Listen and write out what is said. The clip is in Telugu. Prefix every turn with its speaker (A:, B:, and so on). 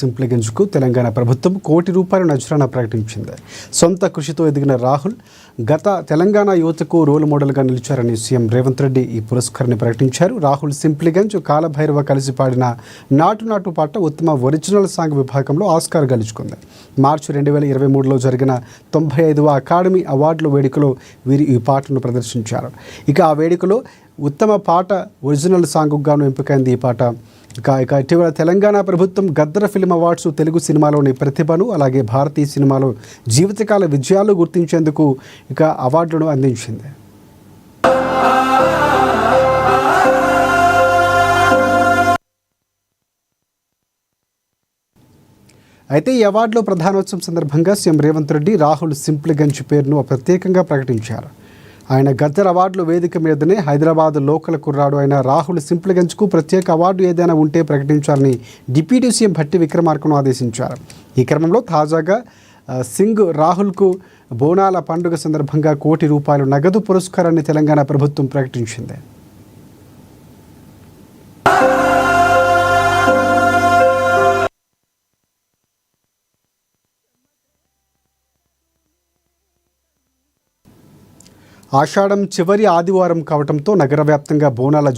A: సింప్లిగంజ్కు తెలంగాణ ప్రభుత్వం ₹1 కోటి నజరానా ప్రకటించింది. సొంత కృషితో ఎదిగిన రాహుల్ గత తెలంగాణ యువతకు రోల్ మోడల్గా నిలిచారని సీఎం రేవంత్ రెడ్డి ఈ పురస్కారాన్ని ప్రకటించారు. రాహుల్ సింప్లిగంజ్ కాలభైరవ కలిసి పాడిన నాటు నాటు పాట ఉత్తమ ఒరిజినల్ సాంగ్ విభాగంలో ఆస్కార్ గెలుచుకుంది. మార్చి 2023లో జరిగిన 95వ అకాడమీ అవార్డుల వేడుకలో వీరు ఈ పాటను ప్రదర్శించారు. ఇక ఆ వేడుకలో ఉత్తమ పాట ఒరిజినల్ సాంగ్గాను ఎంపికైంది ఈ పాట. ఇక ఇటీవల తెలంగాణ ప్రభుత్వం గద్దర్ ఫిల్మ్ అవార్డ్స్ తెలుగు సినిమాలోని ప్రతిభను అలాగే భారతీయ సినిమాలో జీవితకాల విజయాలు గుర్తించేందుకు ఇక అవార్డులను అందించింది. అయితే ఈ అవార్డులో ప్రధానోత్సవం సందర్భంగా సీఎం రేవంత్ రెడ్డి రాహుల్ సింప్లిగంజ్ పేరును ప్రత్యేకంగా ప్రకటించారు. ఆయన గద్దర్ అవార్డుల వేదిక మీదనే హైదరాబాద్ లోకల్ కుర్రాడు అయిన రాహుల్ సింప్లిగంజ్కు ప్రత్యేక అవార్డు ఏదైనా ఉంటే ప్రకటించాలని డిప్యూటీ సీఎం భట్టి విక్రమార్కను ఆదేశించారు. ఈ క్రమంలో తాజాగా సింగ్ రాహుల్కు బోనాల పండుగ సందర్భంగా ₹1 కోటి నగదు పురస్కారాన్ని తెలంగాణ ప్రభుత్వం ప్రకటించింది. ఆషాఢం చివరి ఆదివారం కావడంతో నగర వ్యాప్తంగా బోనాల